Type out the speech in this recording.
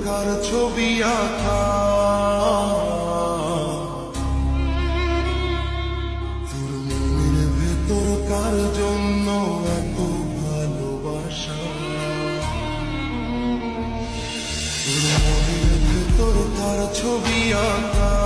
কার ছবি আঁকা, তোর মনের ভেতর কার জন্য এত ভালোবাসা, তোর মনের ভেতর কার ছবি আঁকা।